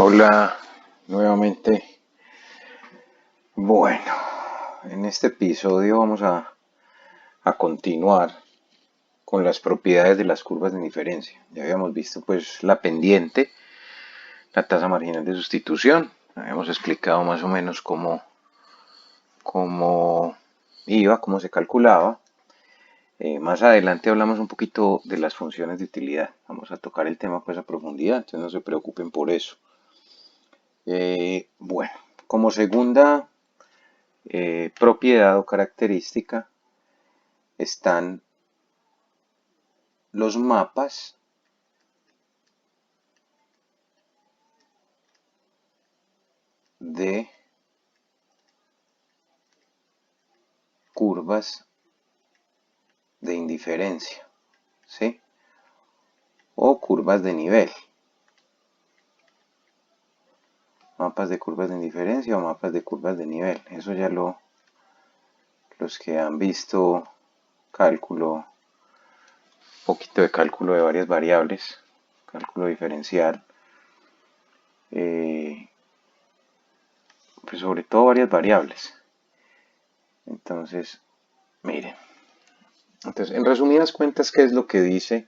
Hola, nuevamente. Bueno, en este episodio vamos a continuar con las propiedades de las curvas de indiferencia. Ya habíamos visto pues la pendiente, la tasa marginal de sustitución. Habíamos explicado más o menos cómo iba, cómo se calculaba. Más adelante hablamos un poquito de las funciones de utilidad. Vamos a tocar el tema pues a profundidad, entonces no se preocupen por eso. Bueno, como segunda propiedad o característica están los mapas de curvas de indiferencia, ¿sí? O curvas de nivel. Mapas de curvas de indiferencia o mapas de curvas de nivel. Eso ya los que han visto cálculo, poquito de cálculo de varias variables, cálculo diferencial, pues sobre todo varias variables. Entonces, miren. Entonces, en resumidas cuentas, ¿qué es lo que dice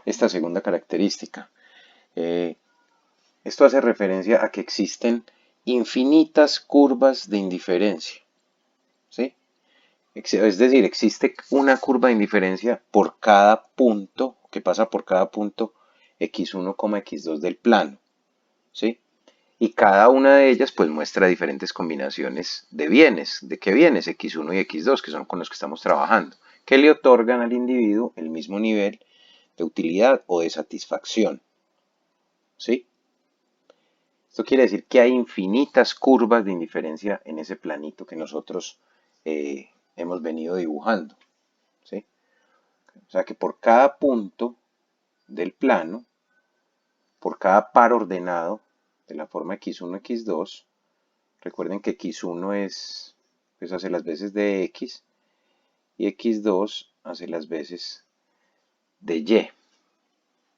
esta segunda característica? Esto hace referencia a que existen infinitas curvas de indiferencia, ¿sí? Es decir, existe una curva de indiferencia por cada punto, que pasa por cada punto x1, x2 del plano, ¿sí? Y cada una de ellas pues muestra diferentes combinaciones de bienes. ¿De qué bienes? x1 y x2, que son con los que estamos trabajando, que le otorgan al individuo el mismo nivel de utilidad o de satisfacción, ¿sí? Esto quiere decir que hay infinitas curvas de indiferencia en ese planito que nosotros hemos venido dibujando, ¿sí? O sea que por cada punto del plano, por cada par ordenado de la forma x1, x2, recuerden que x1 pues hace las veces de x y x2 hace las veces de y,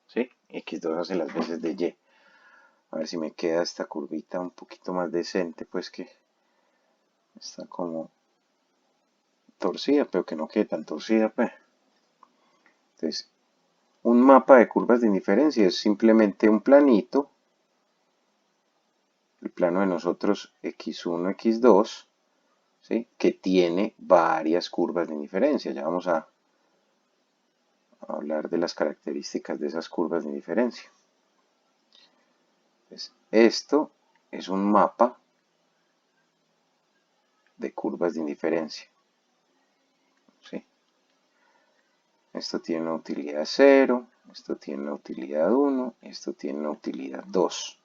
¿sí? x2 hace las veces de y. A ver si me queda esta curvita un poquito más decente, pues que está como torcida, pero que no quede tan torcida, pues. Entonces, un mapa de curvas de indiferencia es simplemente un planito, el plano de nosotros x1, x2, ¿sí? Que tiene varias curvas de indiferencia. Ya vamos a hablar de las características de esas curvas de indiferencia. Entonces, esto es un mapa de curvas de indiferencia, ¿sí? Esto tiene una utilidad 0, esto tiene una utilidad 1, esto tiene una utilidad 2,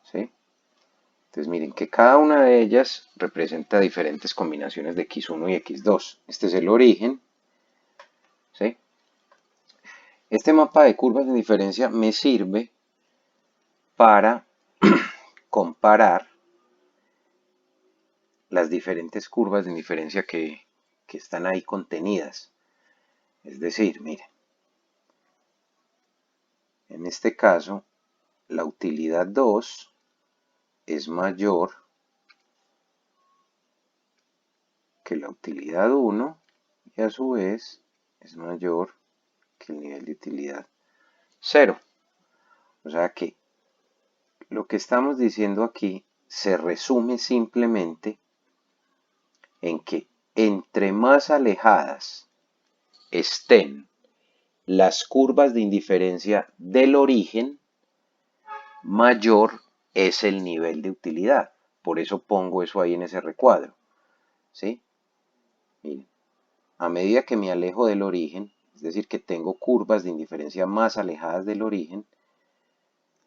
¿sí? Entonces miren que cada una de ellas representa diferentes combinaciones de x1 y x2. Este es el origen, ¿sí? Este mapa de curvas de diferencia me sirve para comparar las diferentes curvas de diferencia que están ahí contenidas. Es decir, miren, en este caso, la utilidad 2 es mayor que la utilidad 1 y a su vez es mayor que el nivel de utilidad 0. O sea que lo que estamos diciendo aquí se resume simplemente en que entre más alejadas estén las curvas de indiferencia del origen, mayor es el nivel de utilidad. Por eso pongo eso ahí en ese recuadro, ¿sí? Miren, a medida que me alejo del origen, es decir, que tengo curvas de indiferencia más alejadas del origen,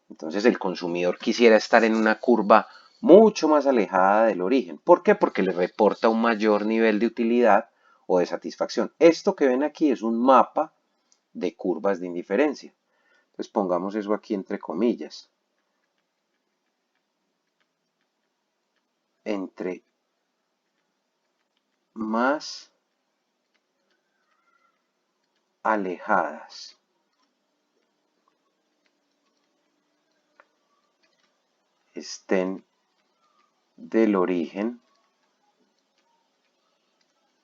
entonces el consumidor quisiera estar en una curva mucho más alejada del origen. ¿Por qué? Porque le reporta un mayor nivel de utilidad o de satisfacción. Esto que ven aquí es un mapa de curvas de indiferencia. Entonces pongamos eso aquí entre comillas. Entre más alejadas estén del origen,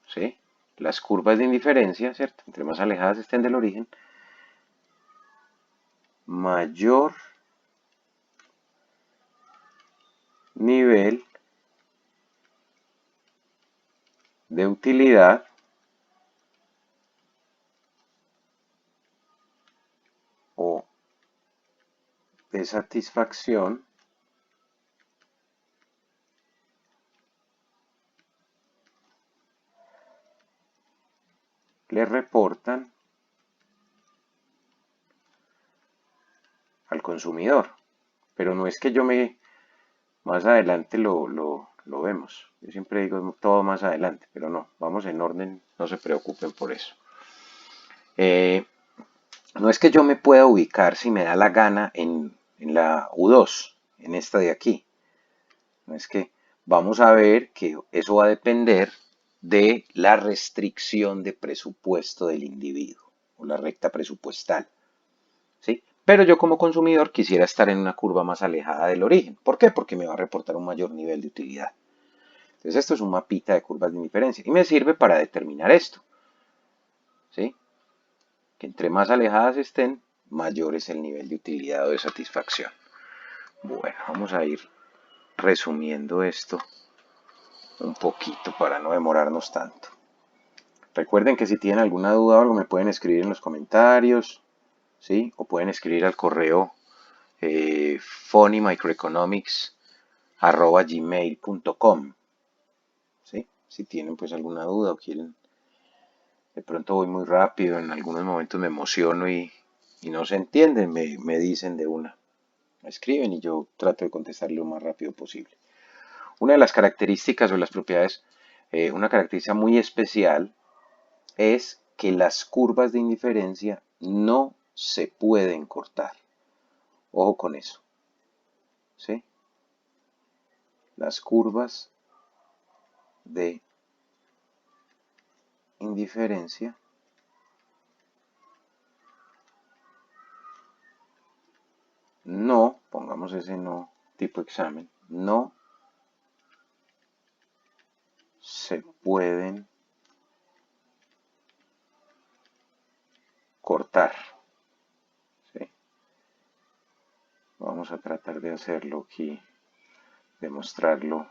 ¿sí? Las curvas de indiferencia, ¿cierto? Entre más alejadas estén del origen, mayor nivel de utilidad o de satisfacción le reportan al consumidor. Pero no es que yo me... Más adelante lo vemos. Yo siempre digo todo más adelante, pero no, vamos en orden, no se preocupen por eso. No es que yo me pueda ubicar si me da la gana en la U2, en esta de aquí. No es que vamos a ver que eso va a depender de la restricción de presupuesto del individuo o la recta presupuestal. ¿Sí? Pero yo como consumidor quisiera estar en una curva más alejada del origen. ¿Por qué? Porque me va a reportar un mayor nivel de utilidad. Entonces esto es un mapita de curvas de indiferencia y me sirve para determinar esto. ¿Sí? Que entre más alejadas estén, mayor es el nivel de utilidad o de satisfacción. Bueno, vamos a ir resumiendo esto un poquito para no demorarnos tanto. Recuerden que si tienen alguna duda o algo me pueden escribir en los comentarios, ¿sí? O pueden escribir al correo funnymicroeconomics@gmail.com, ¿sí? Si tienen pues alguna duda o quieren, de pronto voy muy rápido, en algunos momentos me emociono y no se entienden, me dicen de una, me escriben y yo trato de contestarle lo más rápido posible. Una de las características o las propiedades, una característica muy especial es que las curvas de indiferencia no se pueden cortar. Ojo con eso, ¿sí? Las curvas de indiferencia no, pongamos ese no tipo examen, no se pueden cortar. ¿Sí? Vamos a tratar de hacerlo aquí, demostrarlo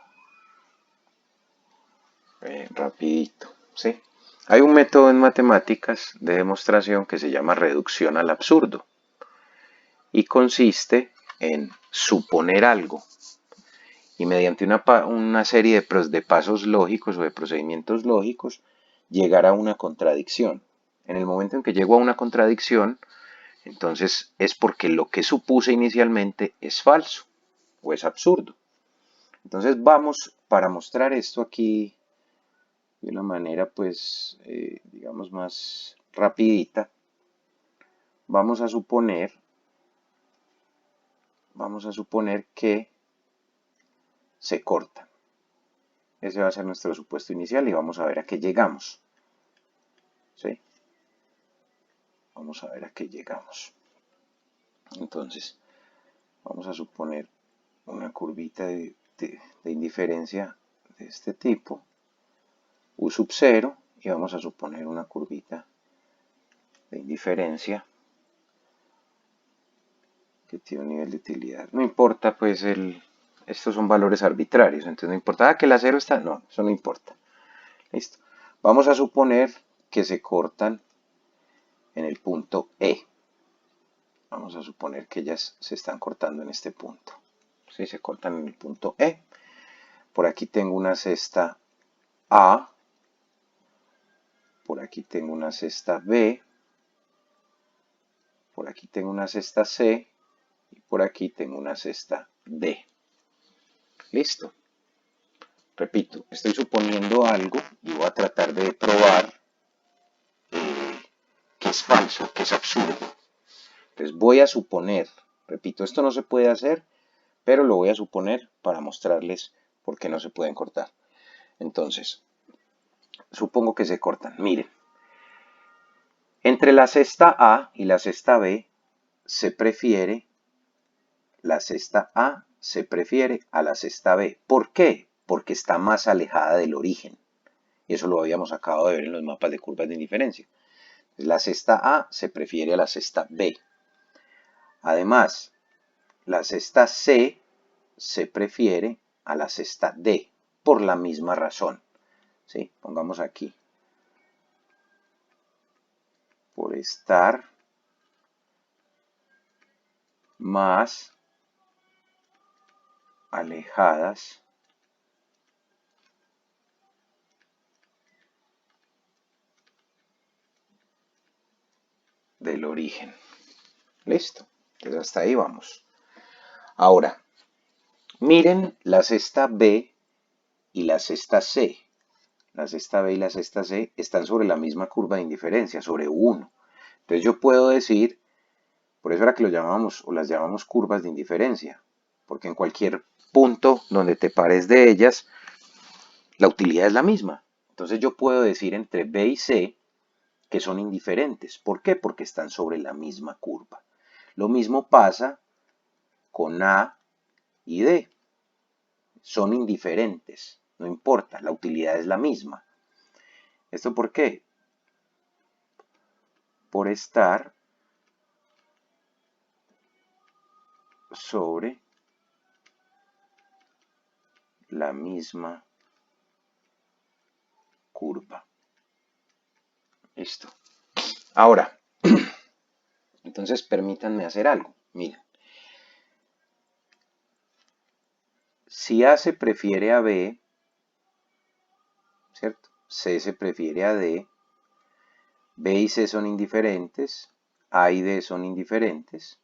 rapidito. ¿Sí? Hay un método en matemáticas de demostración que se llama reducción al absurdo y consiste en suponer algo y mediante una serie de pasos lógicos o de procedimientos lógicos llegar a una contradicción. En el momento en que llego a una contradicción, entonces es porque lo que supuse inicialmente es falso o es absurdo. Entonces vamos, para mostrar esto aquí de una manera pues digamos más rapidita, vamos a suponer que se cortan. Ese va a ser nuestro supuesto inicial y vamos a ver a qué llegamos. ¿Sí? Vamos a ver a qué llegamos. Entonces, vamos a suponer una curvita de indiferencia de este tipo, U sub 0, y vamos a suponer una curvita de indiferencia que tiene un nivel de utilidad. No importa, pues, estos son valores arbitrarios, entonces no importa que la 0 está, no, eso no importa. Listo. Vamos a suponer que se cortan en el punto E. Vamos a suponer que ellas se están cortando en este punto. ¿Sí? Se cortan en el punto E. Por aquí tengo una cesta A. Por aquí tengo una cesta B. Por aquí tengo una cesta C. Y por aquí tengo una cesta D. Listo. Repito, estoy suponiendo algo y voy a tratar de probar que es falso, que es absurdo. Entonces voy a suponer, repito, esto no se puede hacer, pero lo voy a suponer para mostrarles por qué no se pueden cortar. Entonces, supongo que se cortan. Miren, entre la cesta A y la cesta B se prefiere la cesta A se prefiere a la cesta B. ¿Por qué? Porque está más alejada del origen. Y eso lo habíamos acabado de ver en los mapas de curvas de indiferencia. La cesta A se prefiere a la cesta B. Además, la cesta C se prefiere a la cesta D por la misma razón. ¿Sí? Pongamos aquí. Por estar más alejadas del origen. Listo. Entonces hasta ahí vamos. Ahora, miren la cesta B y la cesta C. La cesta B y la cesta C están sobre la misma curva de indiferencia, sobre 1. Entonces yo puedo decir, por eso era que lo llamamos o las llamamos curvas de indiferencia, porque en cualquier punto donde te pares de ellas, la utilidad es la misma. Entonces yo puedo decir entre B y C que son indiferentes. ¿Por qué? Porque están sobre la misma curva. Lo mismo pasa con A y D. Son indiferentes, no importa, la utilidad es la misma. ¿Esto por qué? Por estar sobre la misma curva. Listo. Ahora, entonces permítanme hacer algo. Miren, si A se prefiere a B, ¿cierto? C se prefiere a D, B y C son indiferentes, A y D son indiferentes.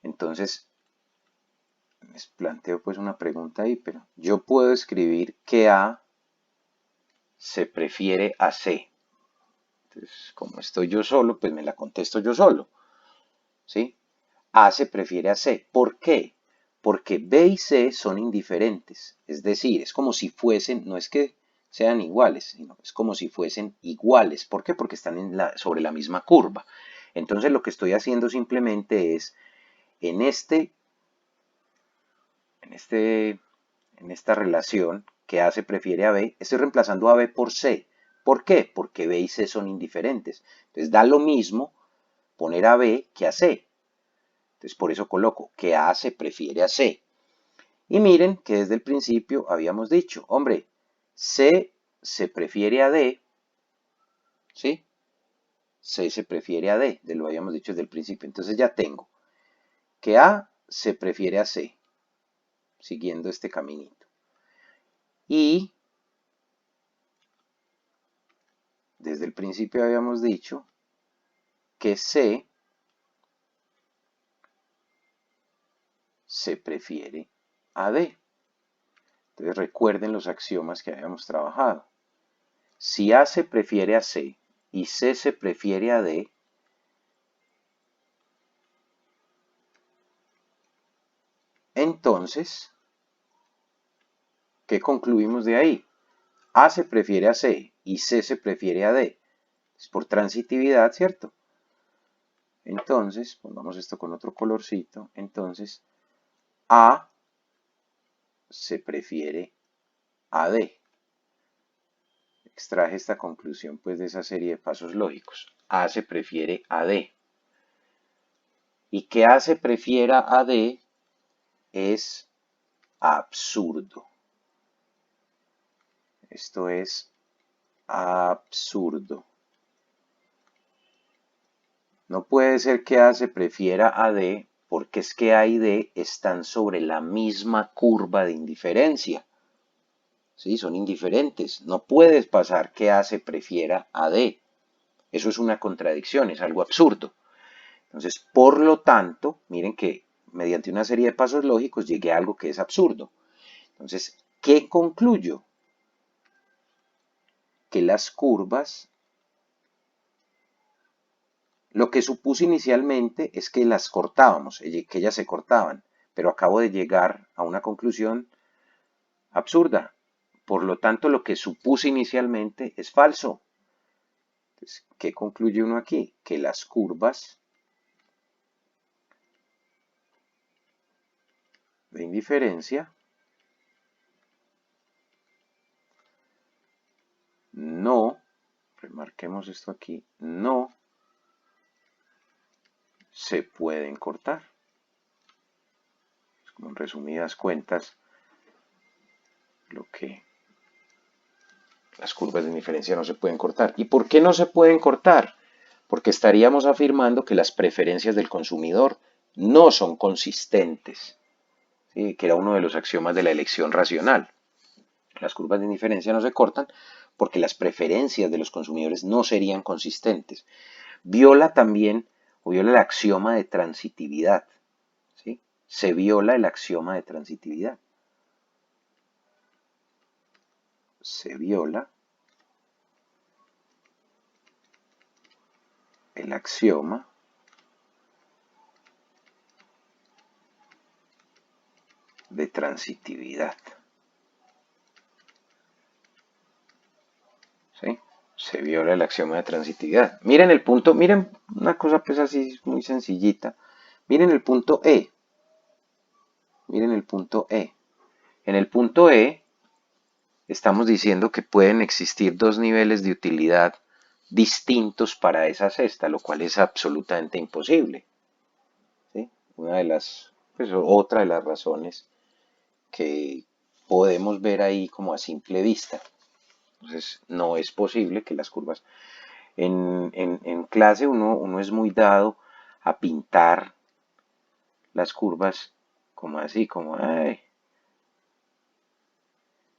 Entonces, les planteo pues una pregunta ahí, pero yo puedo escribir que A se prefiere a C. Entonces, como estoy yo solo, pues me la contesto yo solo. ¿Sí? A se prefiere a C. ¿Por qué? Porque B y C son indiferentes. Es decir, es como si fuesen, no es que sean iguales, sino es como si fuesen iguales. ¿Por qué? Porque están sobre la misma curva. Entonces lo que estoy haciendo simplemente es, en esta relación que A se prefiere a B, estoy reemplazando a B por C. ¿Por qué? Porque B y C son indiferentes. Entonces da lo mismo poner a B que a C. Entonces por eso coloco que A se prefiere a C. Y miren que desde el principio habíamos dicho, hombre, C se prefiere a D, ¿sí? C se prefiere a D, lo habíamos dicho desde el principio. Entonces ya tengo que A se prefiere a C, siguiendo este caminito. Y desde el principio habíamos dicho que C se prefiere a D. Entonces recuerden los axiomas que habíamos trabajado. Si A se prefiere a C y C se prefiere a D, entonces, ¿qué concluimos de ahí? A se prefiere a C y C se prefiere a D. Es por transitividad, ¿cierto? Entonces, pongamos esto con otro colorcito. Entonces, A se prefiere a D. Extraje esta conclusión pues de esa serie de pasos lógicos. A se prefiere a D. Y que A se prefiera a D es absurdo. Esto es absurdo. No puede ser que A se prefiera a D porque es que A y D están sobre la misma curva de indiferencia. ¿Sí? Son indiferentes. No puedes pasar que A se prefiera a D. Eso es una contradicción, es algo absurdo. Entonces, por lo tanto, miren que mediante una serie de pasos lógicos llegué a algo que es absurdo. Entonces, ¿qué concluyo? Que las curvas, lo que supuse inicialmente es que las cortábamos, que ellas se cortaban, pero acabo de llegar a una conclusión absurda. Por lo tanto, lo que supuse inicialmente es falso. Entonces, ¿qué concluye uno aquí? Que las curvas de indiferencia no, remarquemos esto aquí, no se pueden cortar. Como en resumidas cuentas, lo que las curvas de indiferencia no se pueden cortar. ¿Y por qué no se pueden cortar? Porque estaríamos afirmando que las preferencias del consumidor no son consistentes, ¿sí? Que era uno de los axiomas de la elección racional. Las curvas de indiferencia no se cortan porque las preferencias de los consumidores no serían consistentes. Viola también, o viola el axioma de transitividad, ¿sí? Se viola el axioma de transitividad. Se viola el axioma de transitividad. ¿Sí? Se viola el axioma de transitividad. Miren el punto, miren una cosa pues así muy sencillita. Miren el punto E. Miren el punto E. En el punto E estamos diciendo que pueden existir dos niveles de utilidad distintos para esa cesta, lo cual es absolutamente imposible. ¿Sí? Una de las, pues, otra de las razones que podemos ver ahí como a simple vista. Entonces, no es posible que las curvas... En clase uno es muy dado a pintar las curvas como así, como ay,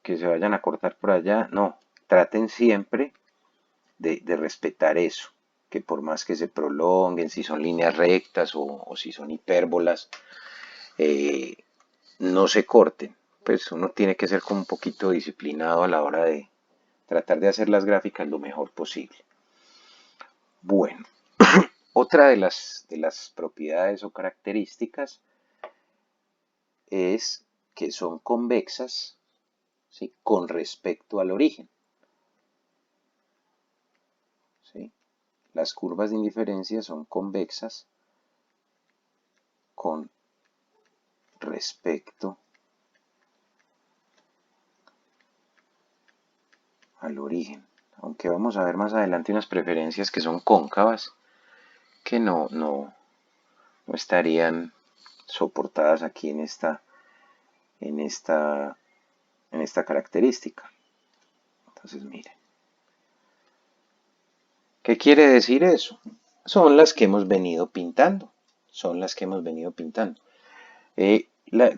que se vayan a cortar por allá. No, traten siempre de respetar eso, que por más que se prolonguen, si son líneas rectas o si son hipérbolas, eh, no se corten. Pues uno tiene que ser como un poquito disciplinado a la hora de tratar de hacer las gráficas lo mejor posible. Bueno, otra de las propiedades o características es que son convexas, ¿sí? Con respecto al origen. ¿Sí? Las curvas de indiferencia son convexas con respecto al origen. Aunque vamos a ver más adelante unas preferencias que son cóncavas que no estarían soportadas aquí en esta, en esta característica. Entonces, miren. ¿Qué quiere decir eso? Son las que hemos venido pintando. Son las que hemos venido pintando.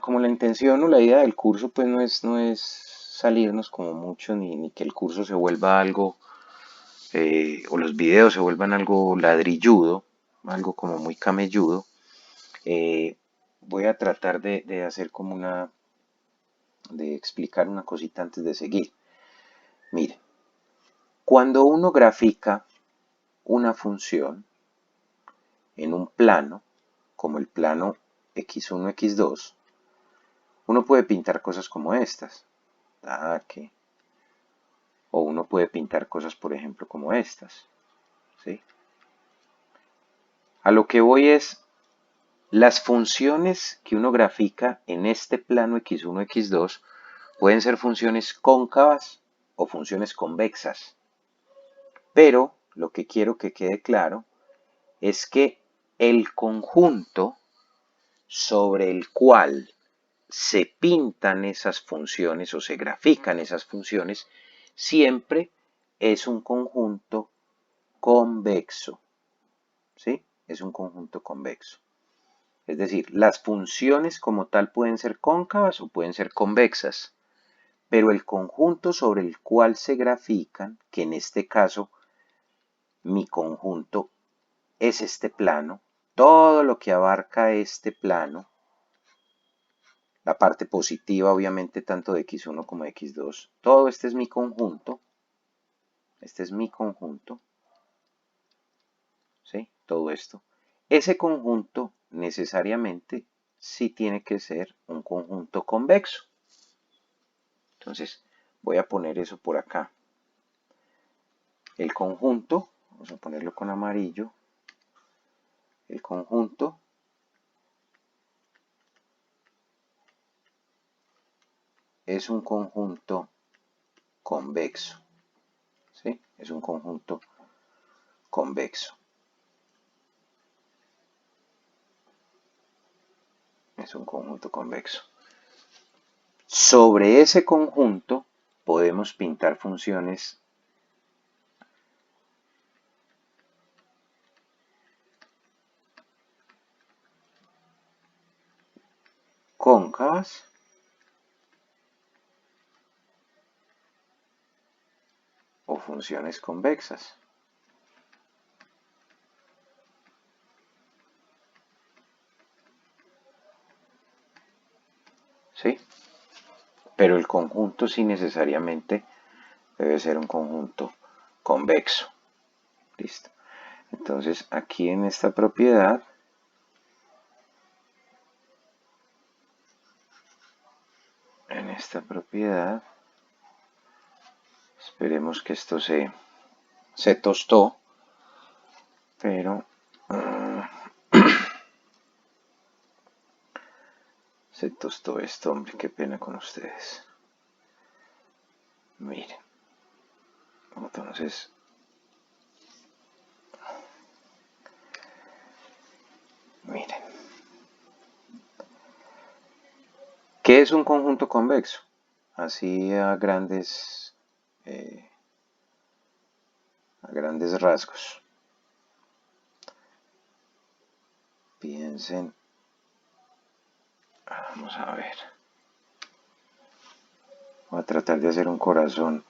Como la intención o la idea del curso, pues no es salirnos como mucho, ni que el curso se vuelva algo, o los videos se vuelvan algo ladrilludo, algo como muy camelludo. Voy a tratar de hacer como de explicar una cosita antes de seguir. Miren, cuando uno grafica una función en un plano, como el plano x1, x2, uno puede pintar cosas como estas. O uno puede pintar cosas, por ejemplo, como estas. ¿Sí? A lo que voy es, las funciones que uno grafica en este plano x1, x2 pueden ser funciones cóncavas o funciones convexas. Pero lo que quiero que quede claro es que el conjunto sobre el cual se pintan esas funciones o se grafican esas funciones siempre es un conjunto convexo. ¿Sí? Es un conjunto convexo. Es decir, las funciones como tal pueden ser cóncavas o pueden ser convexas, pero el conjunto sobre el cual se grafican, que en este caso mi conjunto es este plano, todo lo que abarca este plano, la parte positiva obviamente tanto de x1 como de x2, todo este es mi conjunto, ¿sí? Todo esto. Ese conjunto necesariamente sí tiene que ser un conjunto convexo. Entonces, voy a poner eso por acá. El conjunto, vamos a ponerlo con amarillo, el conjunto es un conjunto convexo. ¿Sí? Es un conjunto convexo. Es un conjunto convexo. Sobre ese conjunto podemos pintar funciones cóncavas o funciones convexas. ¿Sí? Pero el conjunto sí necesariamente debe ser un conjunto convexo. Listo. Entonces aquí en esta propiedad esperemos que esto se tostó, pero se tostó esto, hombre, qué pena con ustedes. Miren, entonces miren, ¿qué es un conjunto convexo? Así a grandes rasgos. Piensen, vamos a ver. Voy a tratar de hacer un corazón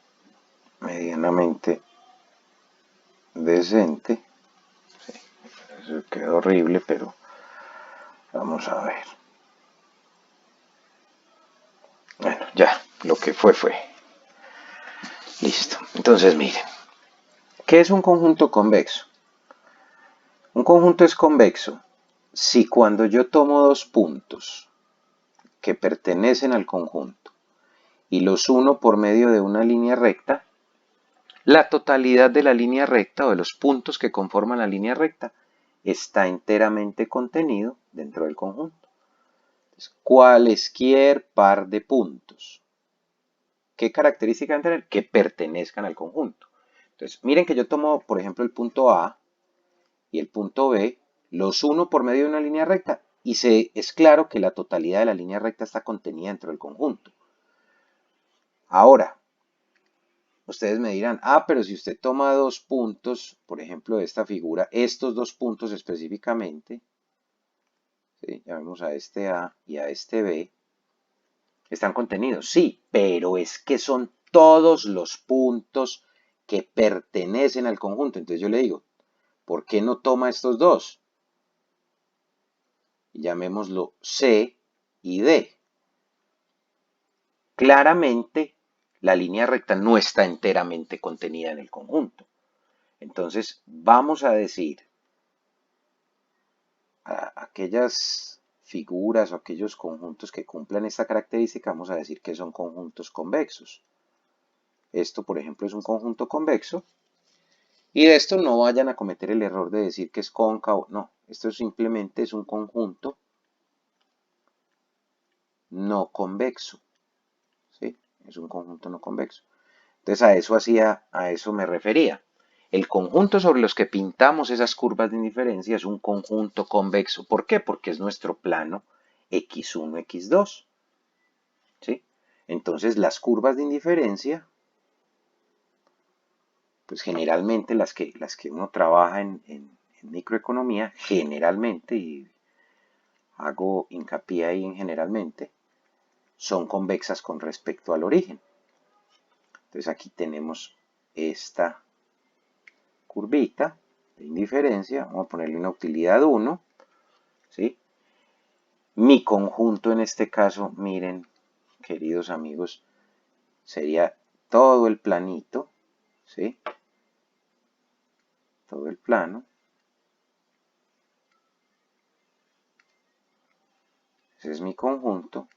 medianamente decente. Sí, eso quedó horrible, pero vamos a ver. Bueno, ya, lo que fue. Listo. Entonces, miren, ¿qué es un conjunto convexo? Un conjunto es convexo si cuando yo tomo dos puntos que pertenecen al conjunto y los uno por medio de una línea recta, la totalidad de la línea recta o de los puntos que conforman la línea recta está enteramente contenido dentro del conjunto. Entonces, cualesquier par de puntos. ¿Qué característica deben tener? Que pertenezcan al conjunto. Entonces, miren que yo tomo, por ejemplo, el punto A y el punto B, los uno por medio de una línea recta y es claro que la totalidad de la línea recta está contenida dentro del conjunto. Ahora, ustedes me dirán, pero si usted toma dos puntos, por ejemplo, de esta figura, estos dos puntos específicamente, ¿sí? Llamemos a este A y a este B, están contenidos, sí, pero es que son todos los puntos que pertenecen al conjunto. Entonces yo le digo, ¿por qué no toma estos dos? Llamémoslo C y D. Claramente, la línea recta no está enteramente contenida en el conjunto. Entonces, vamos a decir a aquellas figuras o aquellos conjuntos que cumplan esta característica, vamos a decir que son conjuntos convexos. Esto, por ejemplo, es un conjunto convexo. Y de esto no vayan a cometer el error de decir que es cóncavo. No, esto simplemente es un conjunto no convexo. ¿Sí? Es un conjunto no convexo. Entonces a eso me refería. El conjunto sobre los que pintamos esas curvas de indiferencia es un conjunto convexo. ¿Por qué? Porque es nuestro plano x1, x2. ¿Sí? Entonces las curvas de indiferencia, pues generalmente las que uno trabaja en microeconomía, generalmente, y hago hincapié ahí en generalmente, son convexas con respecto al origen. Entonces aquí tenemos esta curvita de indiferencia, vamos a ponerle una utilidad 1, ¿sí? Mi conjunto en este caso, miren, queridos amigos, sería todo el planito, ¿sí? Todo el plano. Ese es mi conjunto,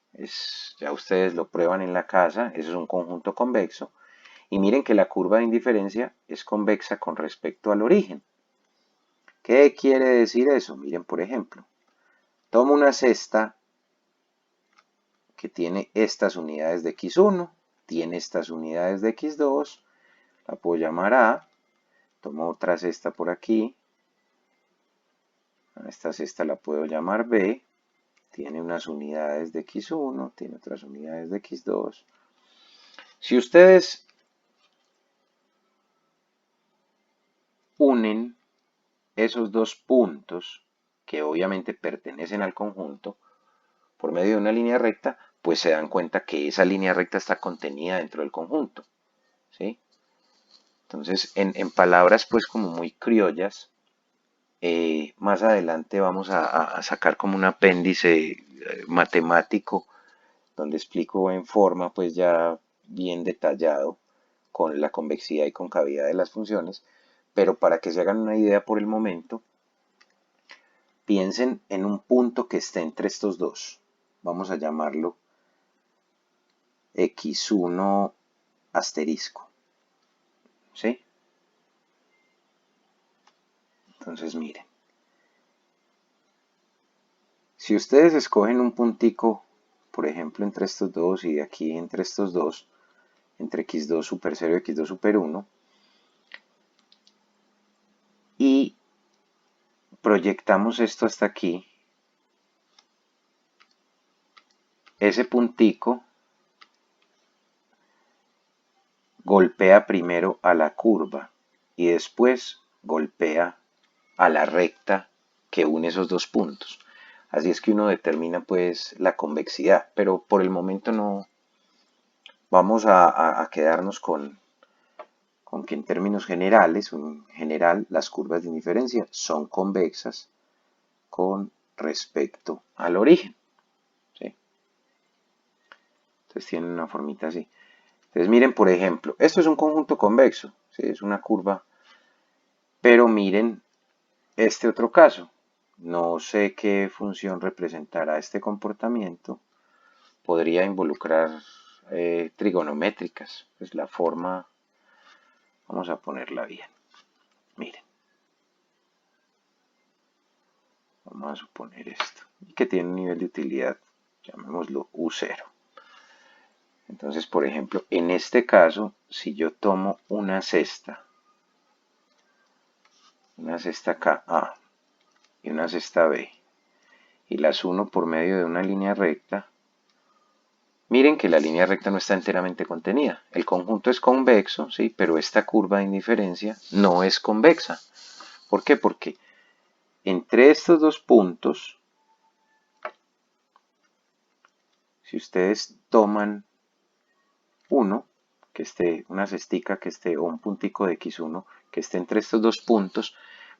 ya ustedes lo prueban en la casa, eso es un conjunto convexo. Y miren que la curva de indiferencia es convexa con respecto al origen. ¿Qué quiere decir eso? Miren, por ejemplo, tomo una cesta que tiene estas unidades de x1, tiene estas unidades de x2, la puedo llamar A, tomo otra cesta por aquí, a esta cesta la puedo llamar B, tiene unas unidades de x1, tiene otras unidades de x2. Si ustedes unen esos dos puntos, que obviamente pertenecen al conjunto, por medio de una línea recta, pues se dan cuenta que esa línea recta está contenida dentro del conjunto, ¿sí? Entonces, en palabras pues como muy criollas, más adelante vamos a sacar como un apéndice matemático donde explico en forma pues ya bien detallado con la convexidad y concavidad de las funciones, pero para que se hagan una idea por el momento, piensen en un punto que esté entre estos dos. Vamos a llamarlo x1 asterisco, ¿sí? Entonces miren, si ustedes escogen un puntico, por ejemplo, entre estos dos y de aquí entre estos dos, entre x2 super 0 y x2 super 1, y proyectamos esto hasta aquí, ese puntico golpea primero a la curva y después golpea a la recta que une esos dos puntos. Así es que uno determina pues la convexidad, pero por el momento no vamos a quedarnos con que en términos generales, en general, las curvas de indiferencia son convexas con respecto al origen, ¿sí? Entonces tienen una formita así. Entonces miren, por ejemplo, esto es un conjunto convexo, ¿sí? Es una curva, pero miren este otro caso. No sé qué función representará este comportamiento. Podría involucrar trigonométricas. Pues la forma, vamos a ponerla bien. Miren. Vamos a suponer esto. Y que tiene un nivel de utilidad, llamémoslo U0. Entonces, por ejemplo, en este caso, si yo tomo una cesta KA y una cesta B, y las uno por medio de una línea recta, miren que la línea recta no está enteramente contenida. El conjunto es convexo, ¿sí? Pero esta curva de indiferencia no es convexa. ¿Por qué? Porque entre estos dos puntos, si ustedes toman uno, que esté una cestica que esté, o un puntico de x1 que esté entre estos dos puntos,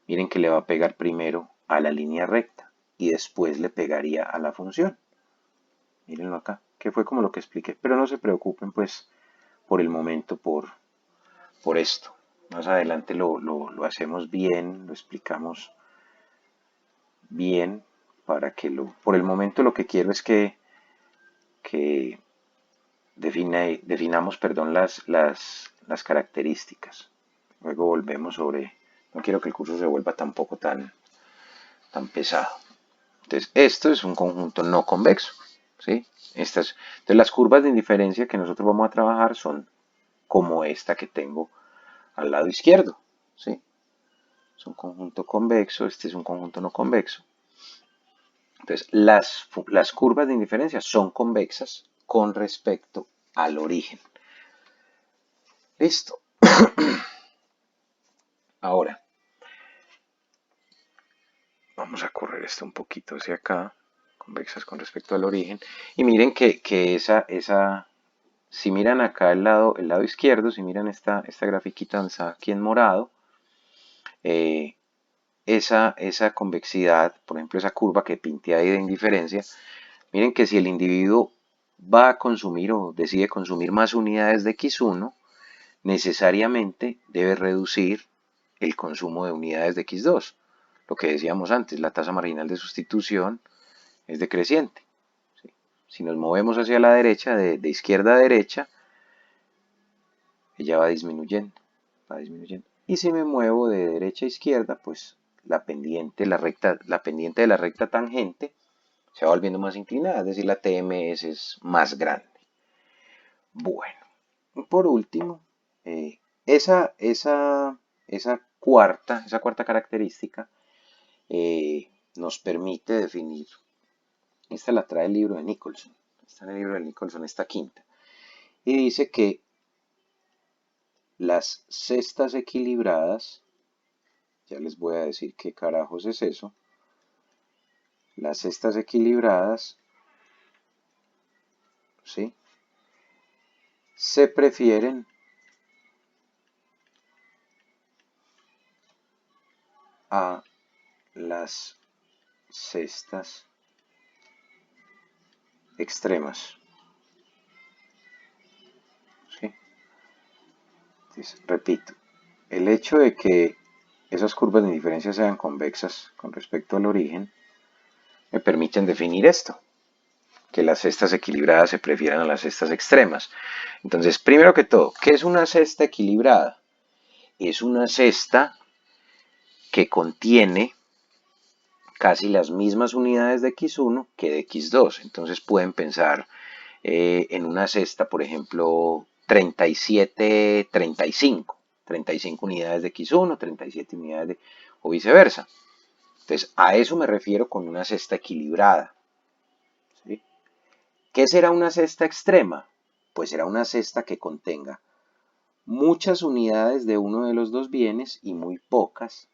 miren que le va a pegar primero a la línea recta y después le pegaría a la función. Mírenlo acá, que fue como lo que expliqué, pero no se preocupen pues por el momento por esto. Más adelante lo hacemos bien, lo explicamos bien para que por el momento lo que quiero es que definamos las características. Luego volvemos sobre... No quiero que el curso se vuelva tampoco tan pesado. Entonces, esto es un conjunto no convexo, ¿sí? Entonces, las curvas de indiferencia que nosotros vamos a trabajar son como esta que tengo al lado izquierdo, ¿sí? Es un conjunto convexo, este es un conjunto no convexo. Entonces, las curvas de indiferencia son convexas con respecto al origen. Listo. Ahora, vamos a correr esto un poquito hacia acá, convexas con respecto al origen, y miren que si miran acá el lado izquierdo, si miran esta grafiquita donde está aquí en morado, esa convexidad, por ejemplo esa curva que pinté ahí de indiferencia, miren que si el individuo va a consumir o decide consumir más unidades de x1, necesariamente debe reducir el consumo de unidades de x2. Lo que decíamos antes, la tasa marginal de sustitución es decreciente. ¿Sí? Si nos movemos hacia la derecha, de izquierda a derecha, ella va disminuyendo, Y si me muevo de derecha a izquierda, pues la pendiente de la recta tangente, se va volviendo más inclinada, es decir, la TMS es más grande. Bueno, por último, esa cuarta característica nos permite definir, esta la trae el libro de Nicholson, está en el libro de Nicholson, esta quinta, y dice que las cestas equilibradas, ya les voy a decir qué carajos es eso, las cestas equilibradas, ¿sí?, se prefieren a las cestas extremas. ¿Sí? Entonces, repito, el hecho de que esas curvas de indiferencia sean convexas con respecto al origen me permiten definir esto, que las cestas equilibradas se prefieran a las cestas extremas. Entonces, primero que todo, ¿qué es una cesta equilibrada? Es una cesta que contiene casi las mismas unidades de x1 que de x2. Entonces pueden pensar en una cesta, por ejemplo, 37, 35. 35 unidades de x1, 37 unidades de... o viceversa. Entonces, a eso me refiero con una cesta equilibrada. ¿Sí? ¿Qué será una cesta extrema? Pues será una cesta que contenga muchas unidades de uno de los dos bienes y muy pocas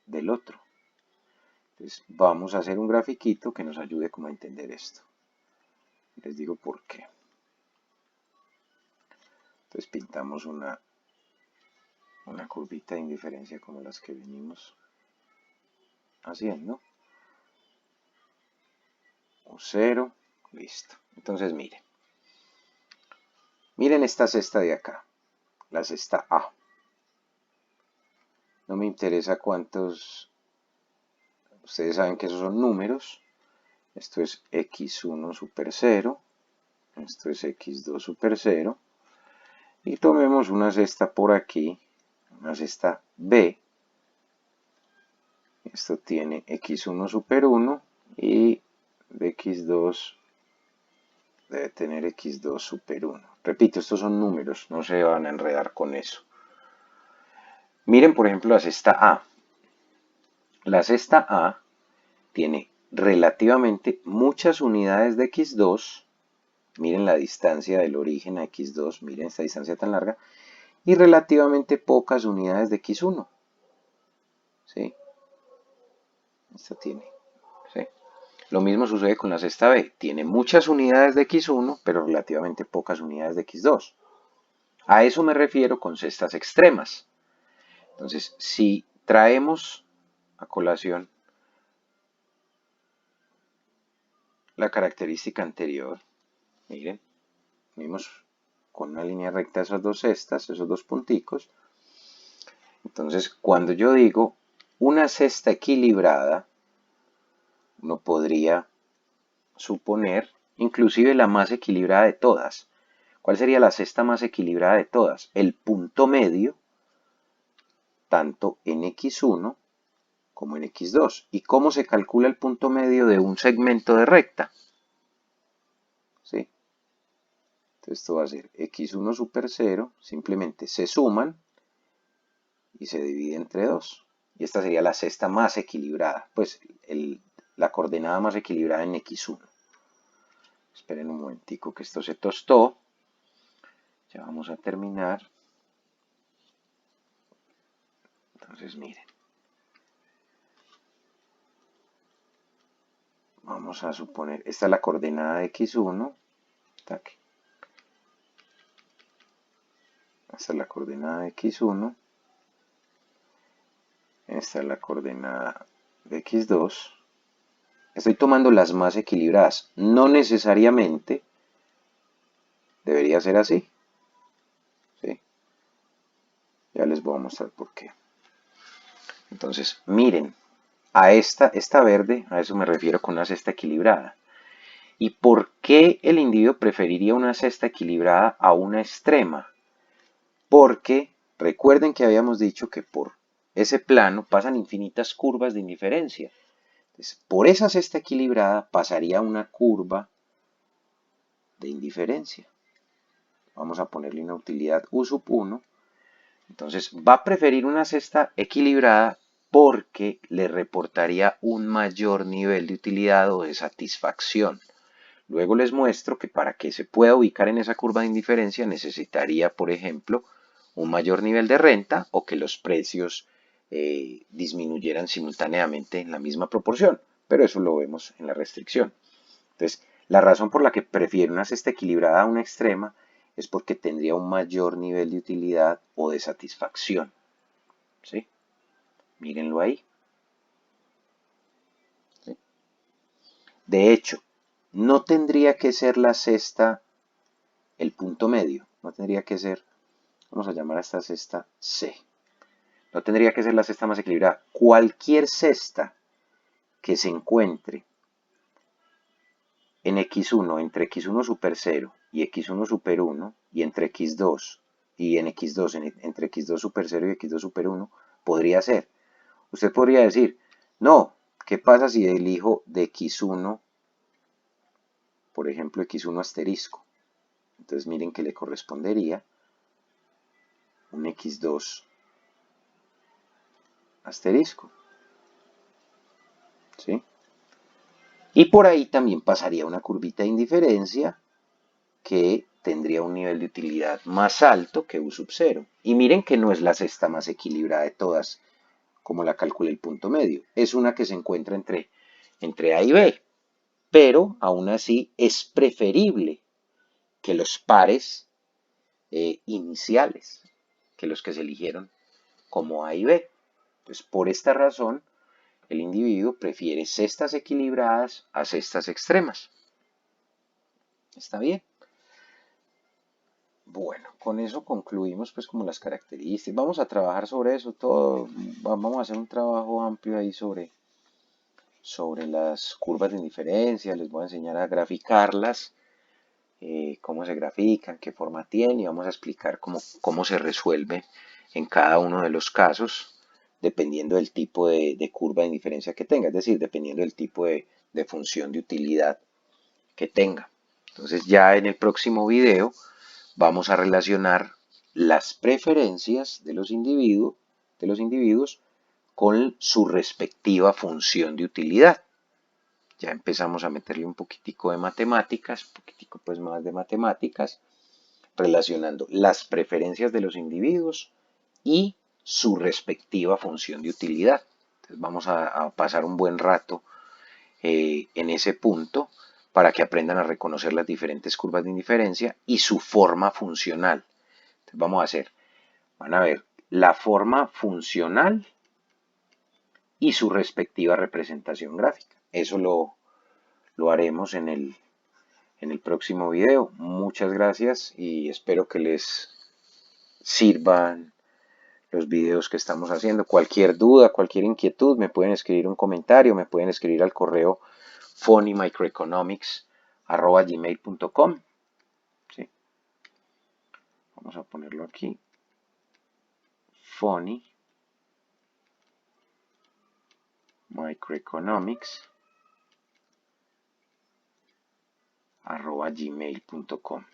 del otro. Entonces, vamos a hacer un grafiquito que nos ayude como a entender esto. Les digo por qué. Entonces, pintamos una curvita de indiferencia como las que venimos haciendo. Un 0, listo. Entonces, miren esta cesta de acá, la cesta A. No me interesa cuántos, ustedes saben que esos son números. Esto es x1 super 0, esto es x2 super 0. Y tomemos una cesta por aquí, una cesta B. Esto tiene x1 super 1 y de x2 debe tener x2 super 1. Repito, estos son números, no se van a enredar con eso. Miren, por ejemplo, la cesta A. La cesta A tiene relativamente muchas unidades de x2. Miren la distancia del origen a x2, miren esta distancia tan larga. Y relativamente pocas unidades de x1. ¿Sí? Esta tiene. ¿Sí? Lo mismo sucede con la cesta B. Tiene muchas unidades de x1, pero relativamente pocas unidades de x2. A eso me refiero con cestas extremas. Entonces, si traemos a colación la característica anterior, miren, vimos con una línea recta esas dos cestas, esos dos punticos. Entonces, cuando yo digo una cesta equilibrada, uno podría suponer, inclusive la más equilibrada de todas. ¿Cuál sería la cesta más equilibrada de todas? El punto medio, tanto en x1 como en x2. ¿Y cómo se calcula el punto medio de un segmento de recta? ¿Sí? Entonces esto va a ser x1 super 0, simplemente se suman y se divide entre 2. Y esta sería la cesta más equilibrada, pues la coordenada más equilibrada en x1. Esperen un momentico que esto se tostó. Ya vamos a terminar. Entonces miren. Vamos a suponer, esta es la coordenada de x1. Esta es la coordenada de x1. Esta es la coordenada de x2. Estoy tomando las más equilibradas. No necesariamente debería ser así. ¿Sí? Ya les voy a mostrar por qué. Entonces, miren, a esta verde, a eso me refiero con una cesta equilibrada. ¿Y por qué el individuo preferiría una cesta equilibrada a una extrema? Porque recuerden que habíamos dicho que por ese plano pasan infinitas curvas de indiferencia. Entonces, por esa cesta equilibrada pasaría una curva de indiferencia. Vamos a ponerle una utilidad U sub 1. Entonces va a preferir una cesta equilibrada porque le reportaría un mayor nivel de utilidad o de satisfacción. Luego les muestro que para que se pueda ubicar en esa curva de indiferencia necesitaría, por ejemplo, un mayor nivel de renta o que los precios disminuyeran simultáneamente en la misma proporción. Pero eso lo vemos en la restricción. Entonces, la razón por la que prefiero una cesta equilibrada a una extrema es porque tendría un mayor nivel de utilidad o de satisfacción. ¿Sí? Mírenlo ahí. ¿Sí? De hecho, no tendría que ser la cesta el punto medio. No tendría que ser, vamos a llamar a esta cesta C. No tendría que ser la cesta más equilibrada. Cualquier cesta que se encuentre en x1, entre x1 super 0 y x1 super 1, y entre x2 y en x2, entre x2 super 0 y x2 super 1, podría ser. Usted podría decir, no, ¿qué pasa si elijo de x1, por ejemplo, x1 asterisco? Entonces miren que le correspondería un x2 asterisco. ¿Sí? Y por ahí también pasaría una curvita de indiferencia que tendría un nivel de utilidad más alto que U sub 0. Y miren que no es la cesta más equilibrada de todas, como la calculé el punto medio. Es una que se encuentra entre A y B. Pero aún así es preferible que los pares iniciales, que los que se eligieron como A y B. Pues por esta razón, el individuo prefiere cestas equilibradas a cestas extremas. ¿Está bien? Bueno, con eso concluimos pues como las características. Vamos a trabajar sobre eso todo. Vamos a hacer un trabajo amplio ahí sobre las curvas de indiferencia. Les voy a enseñar a graficarlas, cómo se grafican, qué forma tienen y vamos a explicar cómo se resuelve en cada uno de los casos dependiendo del tipo de curva de indiferencia que tenga, es decir, dependiendo del tipo de función de utilidad que tenga. Entonces ya en el próximo video vamos a relacionar las preferencias de los individuos con su respectiva función de utilidad. Ya empezamos a meterle un poquitico de matemáticas, un poquitico pues más de matemáticas, relacionando las preferencias de los individuos y su respectiva función de utilidad. Entonces vamos a pasar un buen rato en ese punto para que aprendan a reconocer las diferentes curvas de indiferencia y su forma funcional. Entonces van a ver la forma funcional y su respectiva representación gráfica. Eso lo haremos en el próximo video. Muchas gracias y espero que les sirvan los videos que estamos haciendo. Cualquier duda, cualquier inquietud, me pueden escribir un comentario, me pueden escribir al correo funimicroeconomics@gmail.com. ¿Sí? Vamos a ponerlo aquí. funimicroeconomics@gmail.com.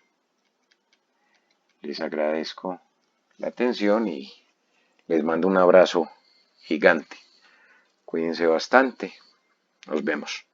Les agradezco la atención y les mando un abrazo gigante. Cuídense bastante. Nos vemos.